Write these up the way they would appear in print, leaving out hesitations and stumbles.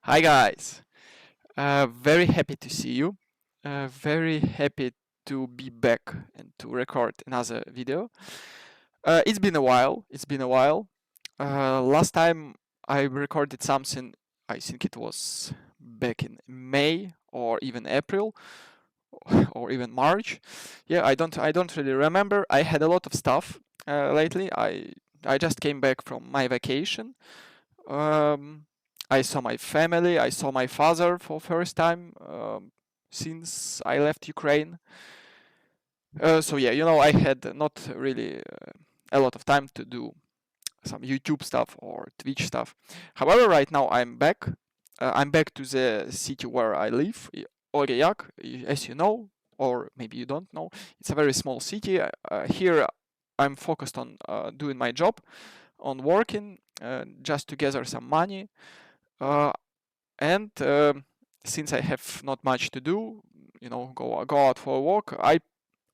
Hi guys, very happy to see you. Very happy to be back and to record another video. It's been a while. Last time I recorded something, I think it was back in May or even April or even March. Yeah, I don't really remember. I had a lot of stuff lately. I just came back from my vacation. Um, I saw my family. I saw my father for first time since I left Ukraine. So yeah, I had not really a lot of time to do some YouTube stuff or Twitch stuff. However, right now I'm back. I'm back to the city where I live, Oryak, as you know, or maybe you don't know. It's a very small city. Here I'm focused on doing my job, on working, just to gather some money. Uh, and since I have not much to do, go out for a walk,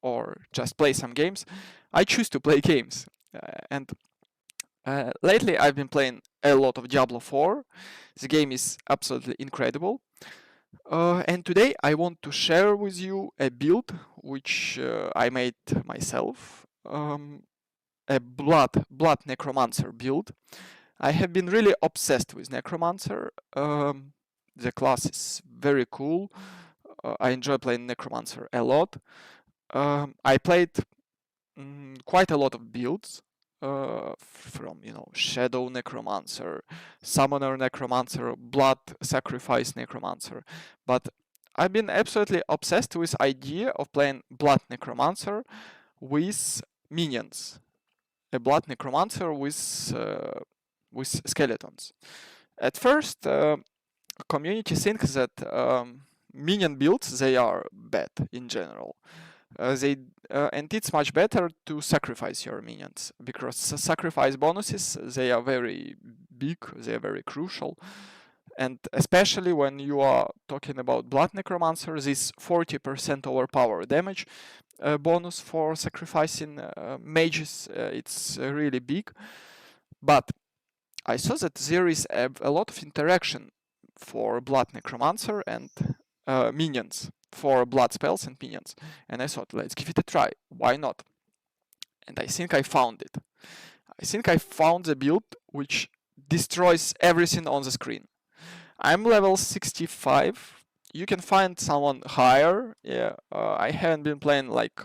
or just play some games, I choose to play games. And lately, I've been playing a lot of Diablo 4. The game is absolutely incredible. And today, I want to share with you a build which I made myself. A blood necromancer build. I have been really obsessed with necromancer. The class is very cool. I enjoy playing necromancer a lot. I played quite a lot of builds from shadow necromancer, summoner necromancer, blood sacrifice necromancer, but I've been absolutely obsessed with idea of playing blood necromancer with minions, a blood necromancer with skeletons. At first, community thinks that minion builds they are bad in general. And it's much better to sacrifice your minions because sacrifice bonuses they are very big, they are very crucial, and especially when you are talking about blood necromancer, this 40% overpower damage bonus for sacrificing mages, it's really big. But I saw that there is a lot of interaction for blood necromancer and minions, for blood spells and minions, and I thought, let's give it a try. Why not? And I think I found it. I think I found the build which destroys everything on the screen. I'm level 65. You can find someone higher. Yeah, I haven't been playing like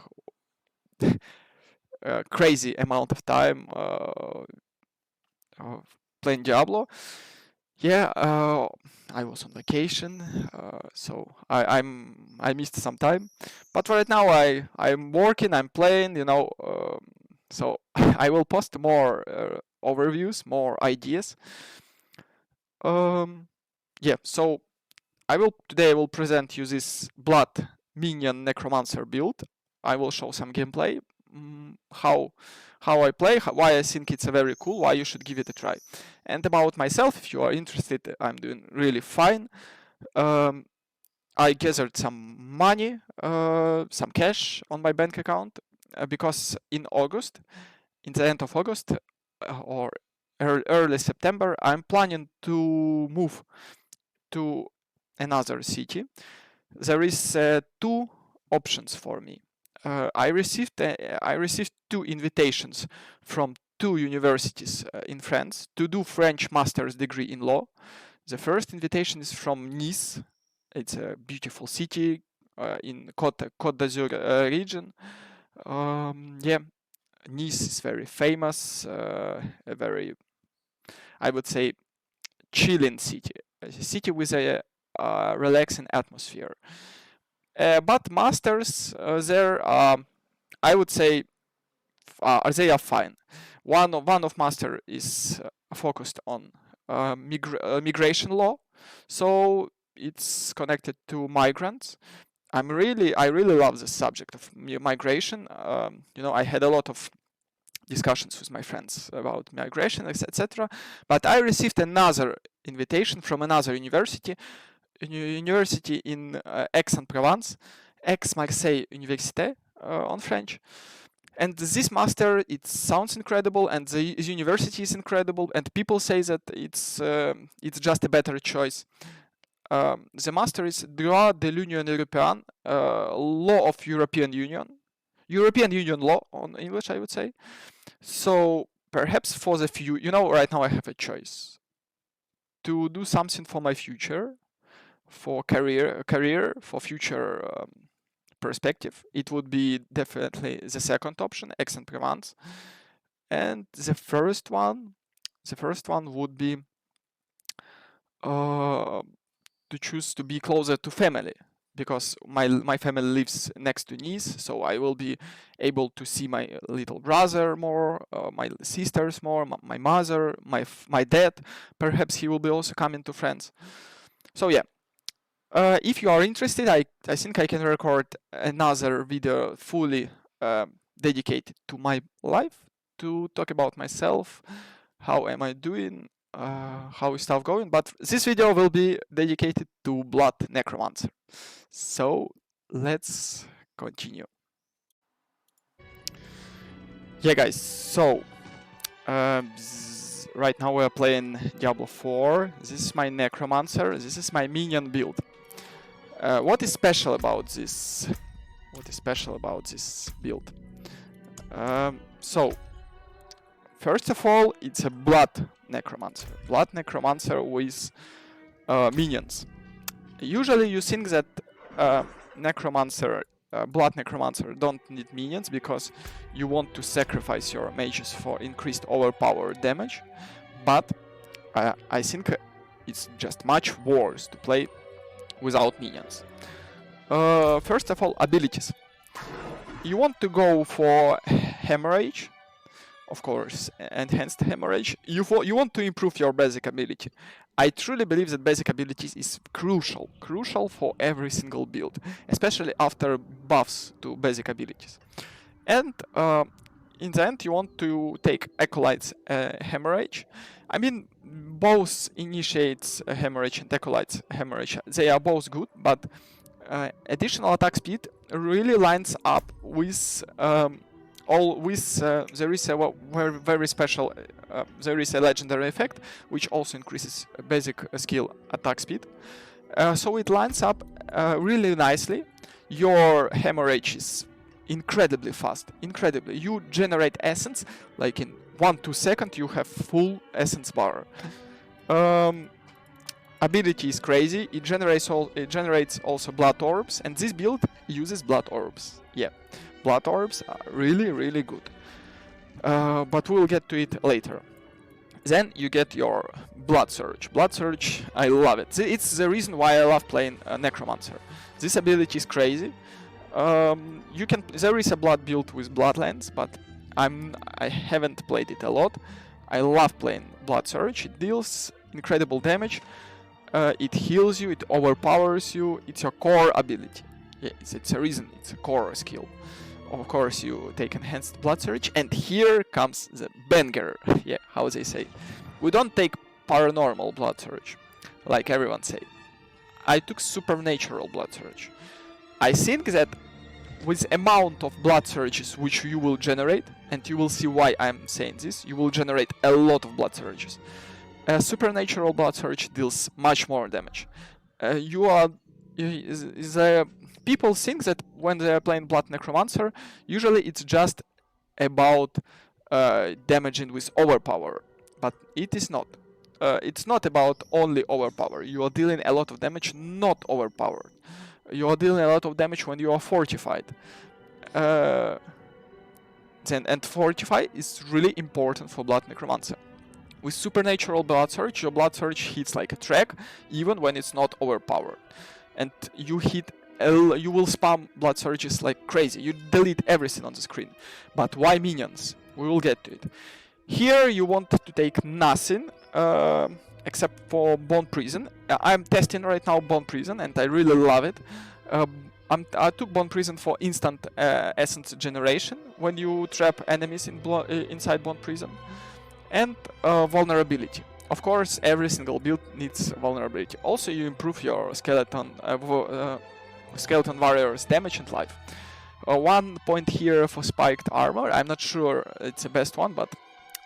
a crazy amount of time playing Diablo. Yeah, I was on vacation, so I missed some time. But right now I'm working, I'm playing, so I will post more overviews, more ideas. Um, yeah, so today I will present you this blood minion necromancer build. I will show some gameplay, how I play, why I think it's a very cool, why you should give it a try. And about myself, if you are interested, I'm doing really fine. Um, I gathered some money, some cash on my bank account because in the end of August or early September, I'm planning to move to another city. There is two options for me. I received two invitations from two universities in France to do French master's degree in law. The first invitation is from Nice. It's a beautiful city in Côte d'Azur region. Yeah, Nice is very famous, a very, I would say, chilling city, a city with a relaxing atmosphere. But masters there, I would say, they are fine. One of master is focused on migration law, so it's connected to migrants. I really love the subject of migration. I had a lot of discussions with my friends about migration, etc. But I received another invitation from another university in Aix-en-Provence, Aix-Marseille Université on French. And this master, it sounds incredible, and the university is incredible, and people say that it's just a better choice. The master is droit de l'Union Européenne, law of European Union law on English, I would say. So perhaps for the few, right now I have a choice to do something for my future, for career, for future perspective. It would be definitely the second option, Aix-en-Provence, and the first one would be to choose to be closer to family, because my family lives next to Nice, so I will be able to see my little brother more, my sisters more, my mother, my dad. Perhaps he will be also coming to France. So yeah, if you are interested, I think I can record another video fully dedicated to my life, to talk about myself, how am I doing, how is stuff going. But this video will be dedicated to Blood Necromancer. So let's continue. Yeah, guys. So right now we're playing Diablo 4. This is my Necromancer. This is my minion build. What is special about this? Build? So first of all, it's a Blood Necromancer. Blood Necromancer with minions. Usually you think that Blood Necromancer don't need minions because you want to sacrifice your mages for increased overpower damage. But I think it's just much worse to play without minions. First of all, abilities. You want to go for Hemorrhage, of course, enhanced Hemorrhage. You want to improve your basic ability. I truly believe that basic abilities is crucial for every single build, especially after buffs to basic abilities. And in the end, you want to take Acolyte's Hemorrhage. I mean, both Initiates Hemorrhage and Acolyte's Hemorrhage, they are both good, but additional attack speed really lines up with there is a very special, there is a legendary effect which also increases basic skill attack speed. So it lines up really nicely. Your Hemorrhage is incredibly fast, You generate essence, like in 1-2 seconds you have full essence bar. Ability is crazy. It generates also blood orbs, and this build uses blood orbs. Yeah, blood orbs are really good. But we'll get to it later. Then you get your Blood Surge. Blood Surge, I love it. It's the reason why I love playing Necromancer. This ability is crazy. There is a blood build with Bloodlands, but I haven't played it a lot. I love playing Blood Surge. It deals incredible damage. It heals you, it overpowers you, it's your core ability. Yeah, it's a reason, it's a core skill. Of course, you take enhanced Blood Surge, and here comes the banger. Yeah, how they say. We don't take paranormal Blood Surge, like everyone say. I took supernatural Blood Surge. I think that with amount of Blood Surges which you will generate, and you will see why I'm saying this, you will generate a lot of Blood Surges. Supernatural Blood Surge deals much more damage. People think that when they are playing Blood Necromancer, usually it's just about damaging with overpower, but it is not. It's not about only overpower. You are dealing a lot of damage, not overpowered. You are dealing a lot of damage when you are fortified. And fortify is really important for Blood Necromancer. With supernatural Blood Surge, your Blood Surge hits like a track, even when it's not overpowered. And you will spam Blood Surges like crazy. You delete everything on the screen. But why minions? We will get to it. Here you want to take nothing, except for Bone Prison. I'm testing right now Bone Prison, and I really love it. I took Bone Prison for instant essence generation when you trap enemies inside Bone Prison. And vulnerability. Of course, every single build needs vulnerability. Also, you improve your skeleton warrior's damage and life. 1 point here for spiked armor. I'm not sure it's the best one, but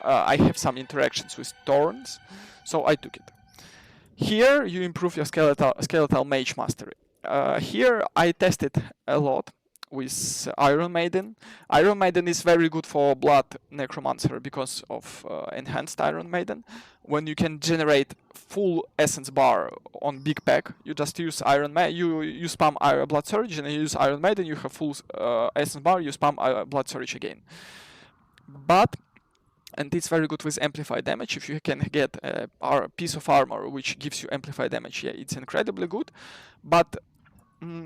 I have some interactions with thorns, so I took it. Here you improve your skeletal mage mastery. Here I tested a lot with Iron Maiden. Iron Maiden is very good for Blood Necromancer because of enhanced Iron Maiden. When you can generate full essence bar on big pack, you just use Iron Maiden, you spam Blood Surge, and you use Iron Maiden, you have full essence bar, you spam Blood Surge again. And it's very good with amplified damage. If you can get a piece of armor which gives you amplified damage, yeah, it's incredibly good. But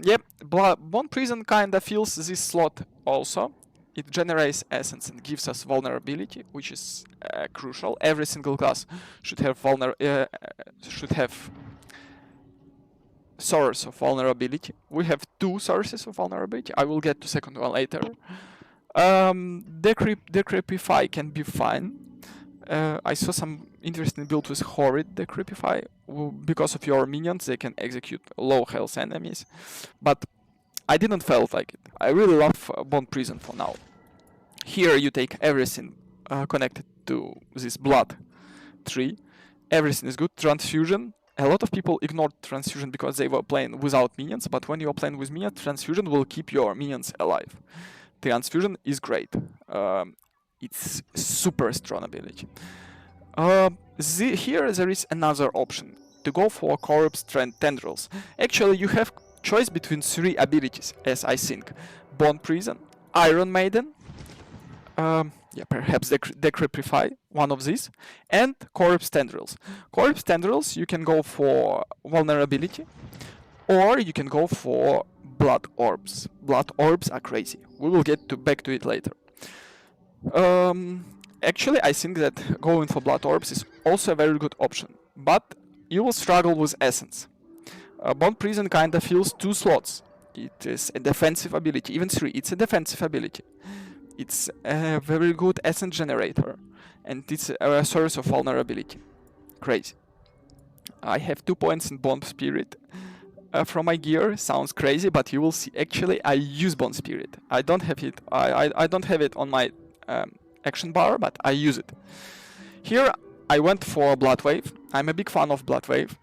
yeah, Bone Prison kinda fills this slot also. It generates essence and gives us vulnerability, which is crucial. Every single class should have source of vulnerability. We have 2 sources of vulnerability. I will get to second one later. Decrepify can be fine. I saw some interesting build with Horrid Decrepify. Because of your minions, they can execute low health enemies. But I didn't felt like it. I really love Bone Prison for now. Here you take everything connected to this blood tree. Everything is good. Transfusion. A lot of people ignored Transfusion because they were playing without minions, but when you are playing with minions, Transfusion will keep your minions alive. Transfusion is great. It's super strong ability. Here there is another option to go for Corpse Tendrils. Actually, you have choice between 3 abilities, as I think: Bone Prison, Iron Maiden, yeah, perhaps Decrepify, one of these, and Corpse Tendrils. Corpse Tendrils, you can go for vulnerability, or you can go for Blood Orbs. Blood Orbs are crazy. We will get back to it later. Actually, I think that going for Blood Orbs is also a very good option, but you will struggle with Essence. Bone Prison kinda fills 2 slots. It is a defensive ability, even 3. It's a defensive ability. It's a very good Essence generator, and it's a source of vulnerability. Crazy. I have 2 points in Bone Spirit. From my gear, sounds crazy, but you will see. Actually, I use Bone Spirit. I don't have it. I don't have it on my action bar, but I use it. Here, I went for Blood Wave. I'm a big fan of Blood Wave.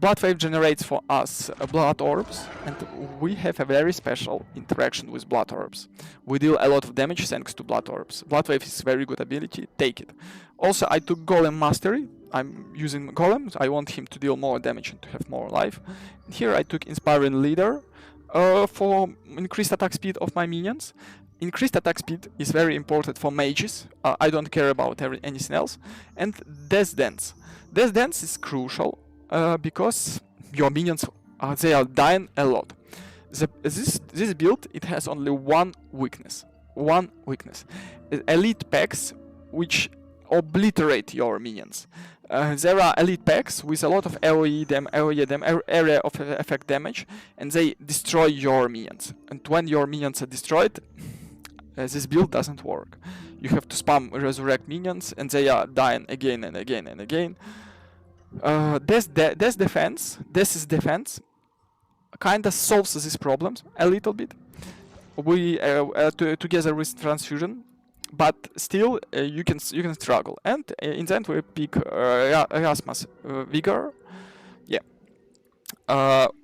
Blood Wave generates for us Blood Orbs, and we have a very special interaction with Blood Orbs. We deal a lot of damage thanks to Blood Orbs. Blood Wave is very good ability. Take it. Also, I took Golem Mastery. I'm using Golem. I want him to deal more damage and to have more life. Here I took Inspiring Leader for increased attack speed of my minions. Increased attack speed is very important for mages. I don't care about anything else. And Death Dance. Death Dance is crucial because your minions they are dying a lot. This build, it has only one weakness. One weakness. Elite packs which obliterate your minions. There are elite packs with a lot of area of effect damage, and they destroy your minions. And when your minions are destroyed, this build doesn't work. You have to spam resurrect minions, and they are dying again and again and again. This defense kinda solves these problems a little bit. We together with Transfusion. But still, you can struggle. And in the end, we pick Erasmus Vigor. Yeah.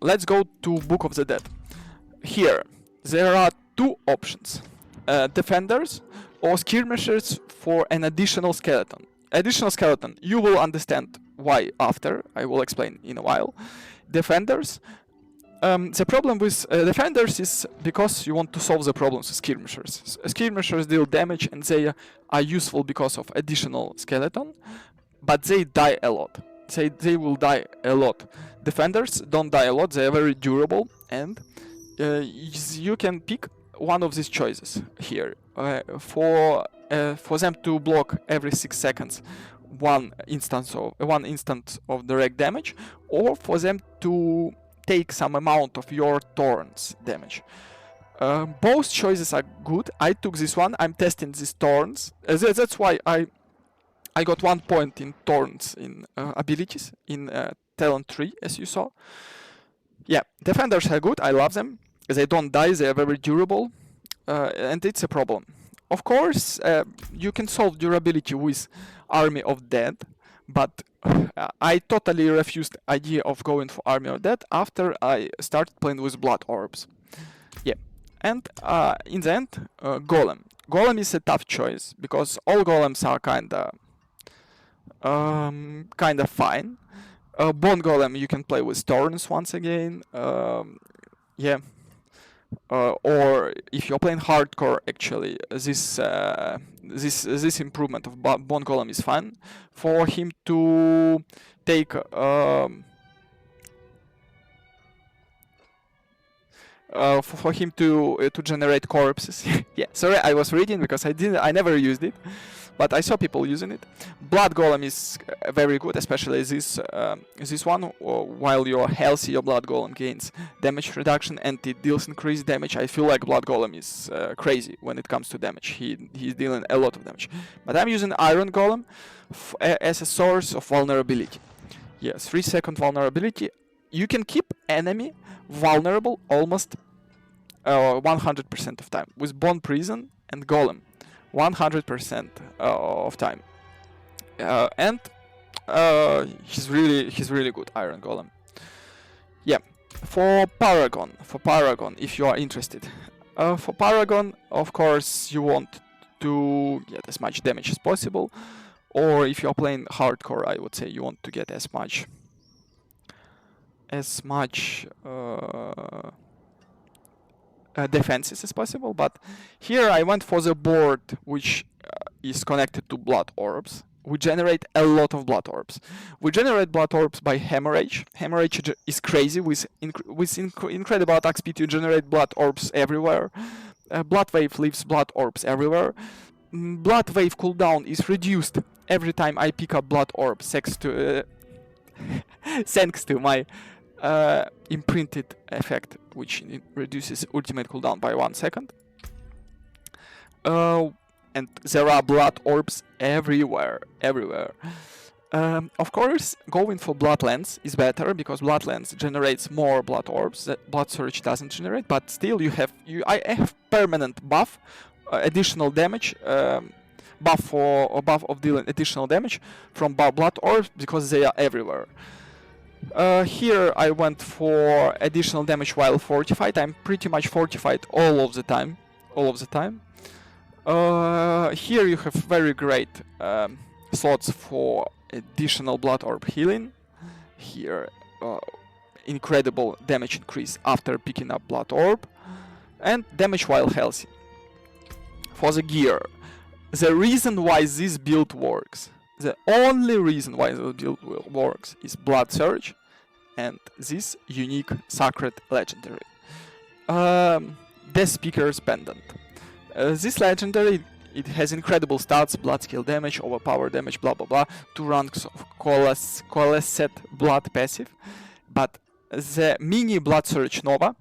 Let's go to Book of the Dead. Here, there are 2 options: Defenders or Skirmishers for an additional skeleton. Additional skeleton. You will understand why after. I will explain in a while. Defenders. The problem with Defenders is because you want to solve the problems with Skirmishers. Skirmishers deal damage and they are useful because of additional skeleton, but they die a lot. They will die a lot. Defenders don't die a lot, they are very durable, and you can pick one of these choices here. For them to block every 6 seconds one instance of direct damage, or for them to take some amount of your Thorns damage. Both choices are good. I took this one. I'm testing these Thorns. That's why I got 1 point in Thorns in abilities in Talent 3, as you saw. Yeah, Defenders are good. I love them. They don't die. They are very durable. and it's a problem. Of course, you can solve durability with Army of Dead, but I totally refused the idea of going for Army of Dead after I started playing with Blood Orbs. Yeah, and in the end, Golem. Golem is a tough choice because all golems are kinda fine. Bone Golem you can play with Thorns once again. Yeah. Or if you're playing hardcore, actually, this improvement of Bone Golem is fine for him to take for him to generate corpses. Yeah, sorry, I was reading because I never used it, but I saw people using it. Blood Golem is very good, especially this one. While you're healthy, your Blood Golem gains damage reduction and it deals increased damage. I feel like Blood Golem is crazy when it comes to damage. He's dealing a lot of damage. But I'm using Iron Golem as a source of vulnerability. Yes, 3-second vulnerability. You can keep enemy vulnerable almost 100% of time with Bone Prison and Golem. 100% of time, and he's really good, Iron Golem. Yeah, for Paragon, if you are interested, for Paragon, of course, you want to get as much damage as possible, or if you are playing hardcore, I would say you want to get as much defenses as possible, but here I went for the board which is connected to Blood Orbs. We generate a lot of Blood Orbs. We generate Blood Orbs by Hemorrhage. Hemorrhage is crazy. With incredible attack speed, you generate Blood Orbs everywhere. Blood Wave leaves Blood Orbs everywhere. Blood Wave cooldown is reduced every time I pick up Blood Orbs, thanks to my imprinted effect, which reduces ultimate cooldown by 1 second. And there are Blood Orbs everywhere. Of course, going for Blood Lens is better because Blood Lens generates more Blood Orbs that Blood Surge doesn't generate. But still, I have permanent buff, additional damage, buff of dealing additional damage from Blood Orbs because they are everywhere. Here I went for additional damage while fortified. I'm pretty much fortified all of the time. Here you have very great slots for additional Blood Orb healing. Here, incredible damage increase after picking up Blood Orb, and damage while healthy. For the gear, the reason why this build works, the only reason why the build works is Blood Surge and this unique Sacred Legendary. The Speaker's Pendant. This legendary, it has incredible stats, blood skill damage, overpower damage, blah blah blah, 2 ranks of coalesced blood passive, but the mini Blood Surge Nova,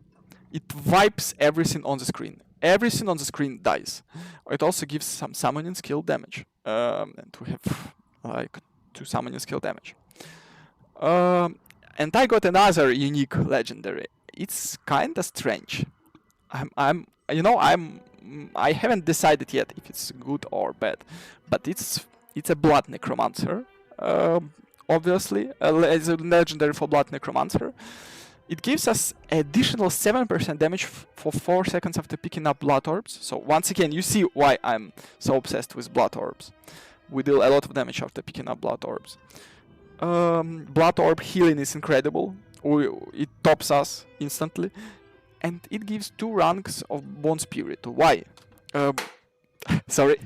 it wipes everything on the screen. Everything on the screen dies. It also gives some summoning skill damage, and we have like 2 summoning skill damage. And I got another unique legendary. It's kinda strange. I haven't decided yet if it's good or bad, but it's a Blood Necromancer. Obviously, it's a legendary for Blood Necromancer. It gives us additional 7% damage for 4 seconds after picking up Blood Orbs. So once again, you see why I'm so obsessed with Blood Orbs. We deal a lot of damage after picking up Blood Orbs. Blood Orb healing is incredible. It tops us instantly. And it gives 2 ranks of Bone Spirit. Why? Sorry.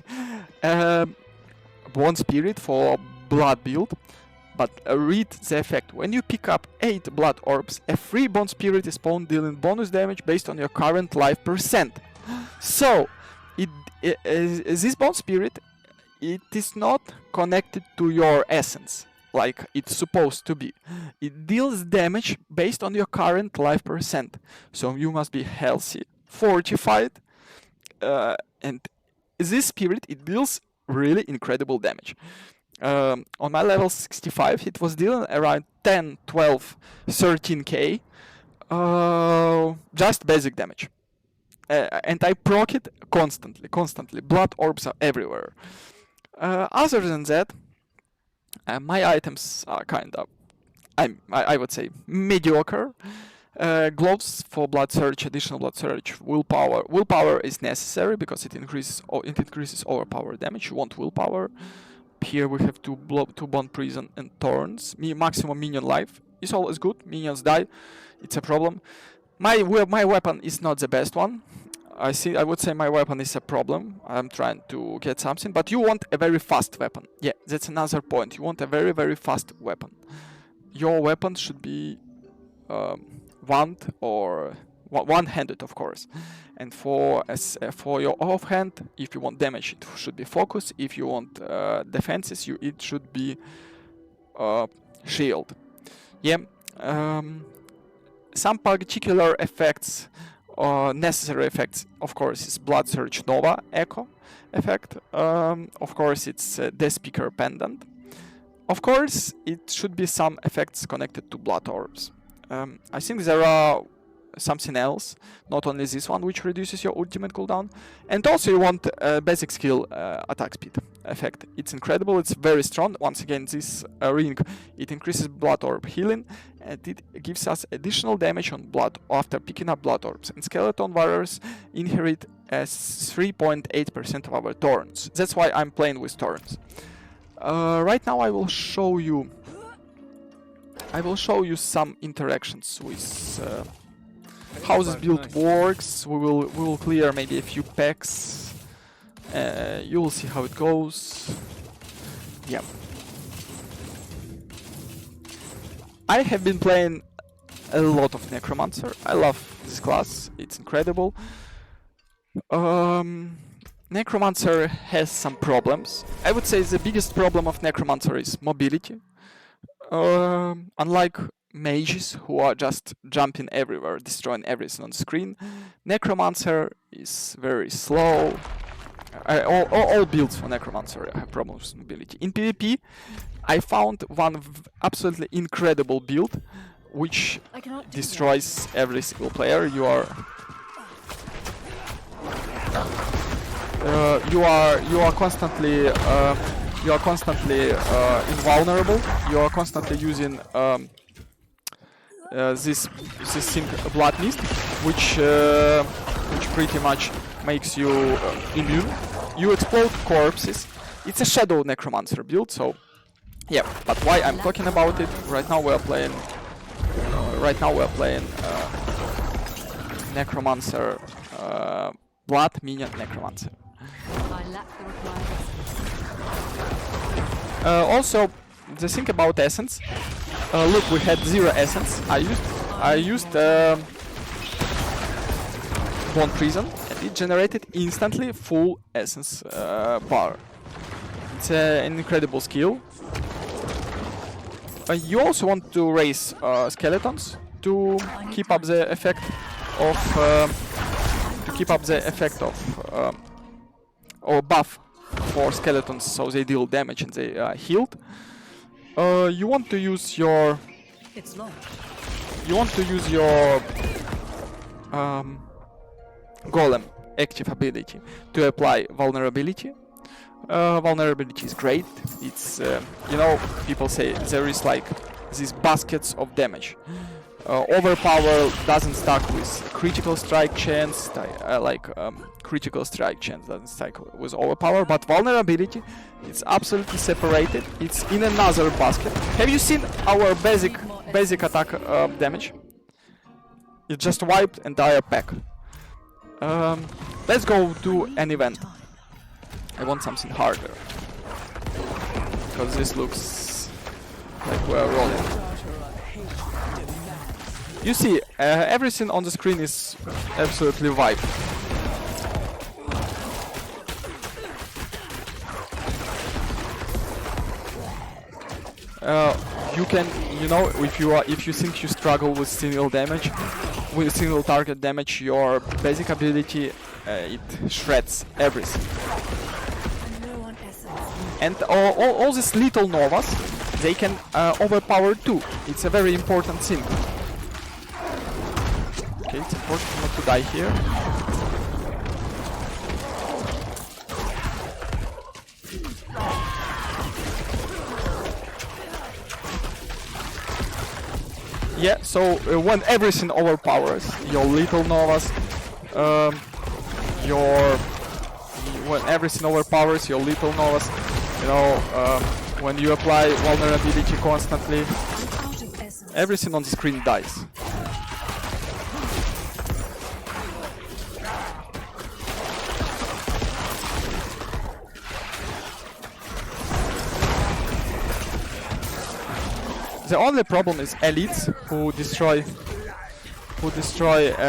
Bone Spirit for Blood build. But read the effect. When you pick up 8 Blood Orbs, a free Bone Spirit is spawned dealing bonus damage based on your current life percent. So, this Bone Spirit, it is not connected to your essence like it's supposed to be. It deals damage based on your current life percent. So you must be healthy, fortified, and this spirit, it deals really incredible damage. On my level 65, it was dealing around 10, 12, 13k, just basic damage. and I proc it constantly. Blood orbs are everywhere. Other than that, my items are kind of, I would say, mediocre. Gloves for blood surge, additional blood surge, willpower. Willpower is necessary because it increases overpower damage. You want willpower. Here we have two bond prison and thorns. Maximum minion life is always good. Minions die, it's a problem. My weapon is not the best one. I would say my weapon is a problem. I'm trying to get something, but you want a very fast weapon. Yeah, that's another point. You want a very fast weapon. Your weapon should be one-handed, of course. And for your offhand, if you want damage, it should be focus. If you want defenses, it should be shield. Yeah. Some particular effects, necessary effects, of course, is Blood Surge Nova Echo effect. Of course, it's the Speaker Pendant. Of course, it should be some effects connected to Blood Orbs. I think there are something else, not only this one, which reduces your ultimate cooldown. And also you want basic skill attack speed effect. It's incredible, it's very strong. Once again, this ring, it increases blood orb healing, and it gives us additional damage on blood after picking up blood orbs. And skeleton warriors inherit as 3.8% of our thorns. That's why I'm playing with thorns. Right now I will show you some interactions with how this build works. We will clear maybe a few packs. You will see how it goes. Yeah. I have been playing a lot of Necromancer. I love this class. It's incredible. Necromancer has some problems. I would say the biggest problem of Necromancer is mobility. Unlike mages who are just jumping everywhere, destroying everything on the screen, Necromancer is very slow. All builds for Necromancer have problems with mobility. In PvP, I found one absolutely incredible build which destroys every single player. You are constantly invulnerable. You are constantly using this thing, Blood Mist, which pretty much makes you immune. You explode corpses. It's a shadow Necromancer build, so yeah. But why I'm talking about it? Right now we're playing. Necromancer Blood Minion Necromancer. Also, the thing about essence. Look, we had 0 essence. I used Bone Prison, and it generated instantly full essence bar. It's an incredible skill. You also want to raise skeletons to keep up the effect of or buff for skeletons, so they deal damage and they are healed. You want to use your Golem active ability to apply vulnerability. Vulnerability is great. It's people say there is like these baskets of damage. Overpower doesn't stack with critical strike chance, critical strike chance doesn't stack with overpower, but vulnerability, it's absolutely separated. It's in another basket. Have you seen our basic attack damage? It just wiped entire pack. Let's go do an event. I want something harder, because this looks like we're rolling. You see, everything on the screen is absolutely wiped. You can, if you think you struggle with single target damage, your basic ability it shreds everything. And all these little novas, they can overpower too. It's a very important thing. Okay, it's important not to die here. Yeah, so when everything overpowers, your little novas, when everything overpowers your little novas, you know, when you apply vulnerability constantly, everything on the screen dies. The only problem is elites who destroy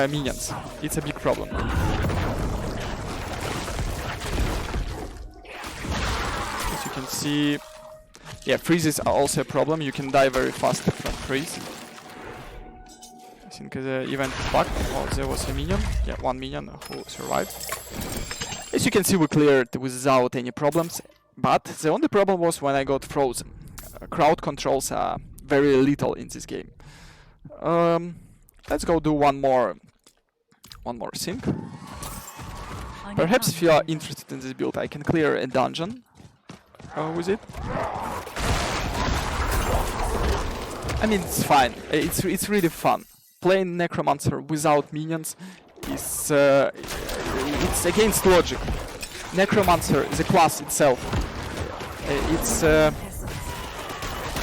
minions. It's a big problem. As you can see, yeah, freezes are also a problem. You can die very fast from freeze. I think the event is back. Oh, there was a minion. Yeah, one minion who survived. As you can see, we cleared without any problems. But the only problem was when I got frozen. Crowd controls are very little in this game. Let's go do one more thing. Perhaps if you are interested in this build, I can clear a dungeon with it. I mean, it's fine. It's really fun. Playing Necromancer without minions is it's against logic. Necromancer, the class itself,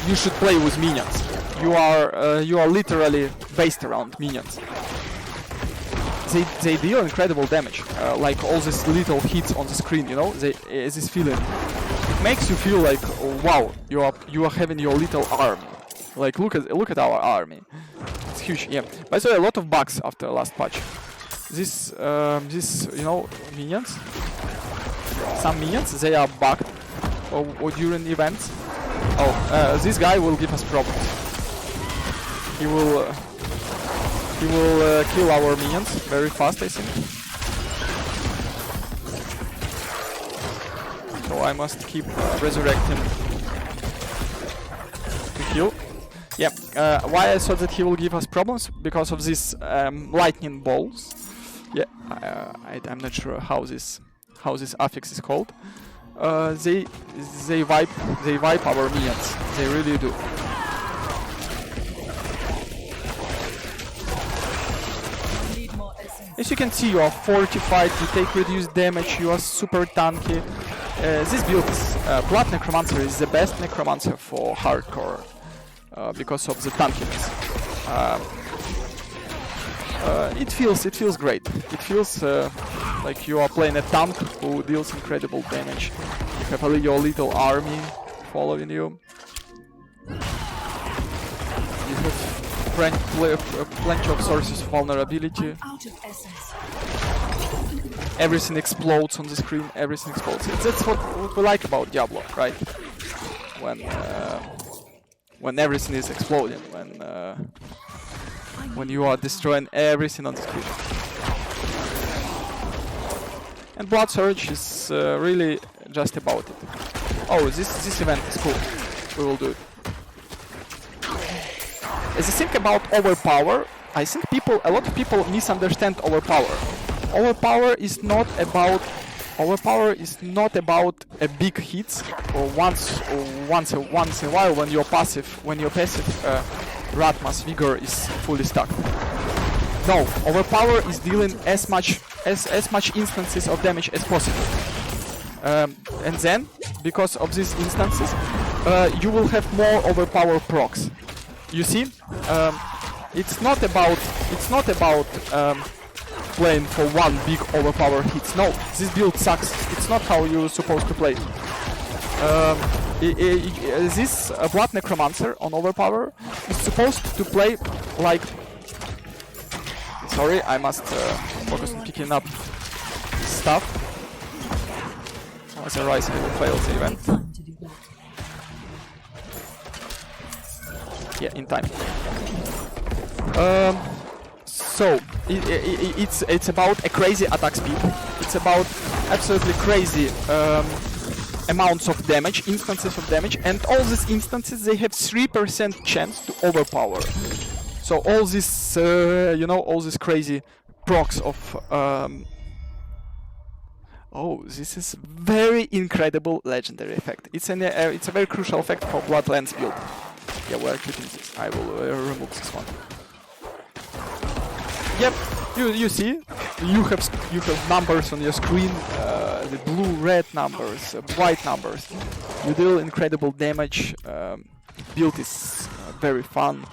you should play with minions. You are literally based around minions. They deal incredible damage, like all these little hits on the screen. You know, this feeling. It makes you feel like, oh, wow, you are having your little army. Like look at our army. It's huge. Yeah. By the way, a lot of bugs after last patch. This you know, minions. Some minions, they are bugged or during events. Oh, this guy will give us problems. He will kill our minions very fast, I think. So I must keep resurrecting to heal. Yeah, why I thought that he will give us problems? Because of these lightning balls. Yeah, I'm not sure how this affix is called. They wipe our minions. They really do. As you can see, you are fortified, you take reduced damage, you are super tanky. This build is Blood Necromancer is the best Necromancer for hardcore because of the tankiness. It feels great. It feels like you are playing a tank who deals incredible damage. You have your little army following you. You have plenty of sources of vulnerability. Everything explodes on the screen. Everything explodes. That's what we like about Diablo, right? When everything is exploding. When you are destroying everything on the screen. And Blood Surge is really just about it. Oh, this event is cool. We will do it. As I think about overpower, I think a lot of people misunderstand overpower. Overpower is not about a big hits or once in a while when your passive Ratmas Vigor is fully stacked. No, overpower is dealing as much instances of damage as possible. And then, because of these instances, you will have more overpower procs. You see, it's not about playing for one big overpower hits. No, this build sucks. It's not how you're supposed to play. This Blood Necromancer on overpower is supposed to play like... Sorry, I must focus on picking up stuff. Otherwise I will fail the event. Yeah, in time. So it's about a crazy attack speed. It's about absolutely crazy amounts of damage, instances of damage, and all these instances they have 3% chance to overpower. So all this, you know, all these crazy procs of. Oh, this is very incredible legendary effect. It's a very crucial effect for Bloodlands build. Yeah, we're keeping this. I will remove this one. Yep, you see, you have numbers on your screen, the blue, red numbers, white numbers. You deal incredible damage. Build is very fun.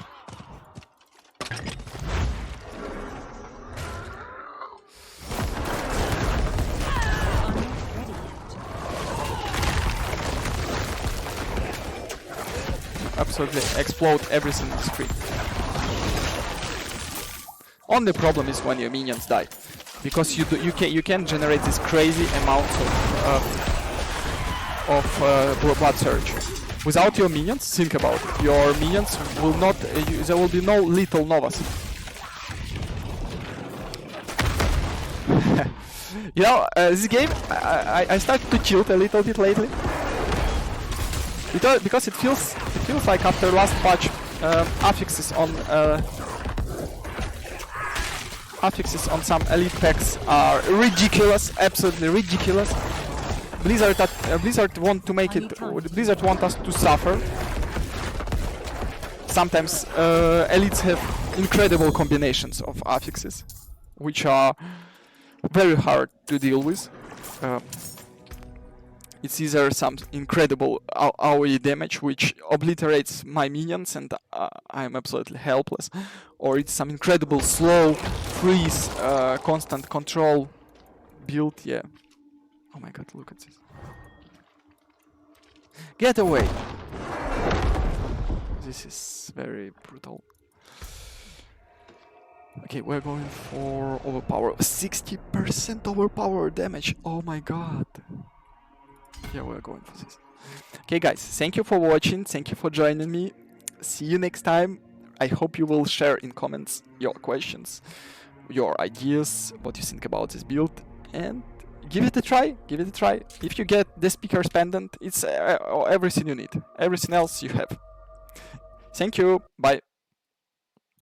Absolutely explode everything on the screen. Only problem is when your minions die, because you can generate this crazy amounts of blood surge. Without your minions, think about it. Your minions will not. There will be no lethal novas. You know, this game I started to tilt a little bit lately. Because it feels like after last patch, affixes on some elite packs are ridiculous, absolutely ridiculous. Blizzard want to make it. Blizzard want us to suffer. Sometimes elites have incredible combinations of affixes, which are very hard to deal with. It's either some incredible AoE damage which obliterates my minions and I'm absolutely helpless, or it's some incredible slow, freeze, constant control build. Yeah. Oh my god, look at this. Get away! This is very brutal. Okay, we're going for overpower. 60% overpower damage! Oh my god. Yeah, we're going for this. Okay guys, thank you for watching, thank you for joining me. See you next time. I hope you will share in comments your questions, your ideas, what you think about this build, and give it a try, give it a try. If you get the Speaker's Pendant, it's everything you need. Everything else you have. Thank you, bye.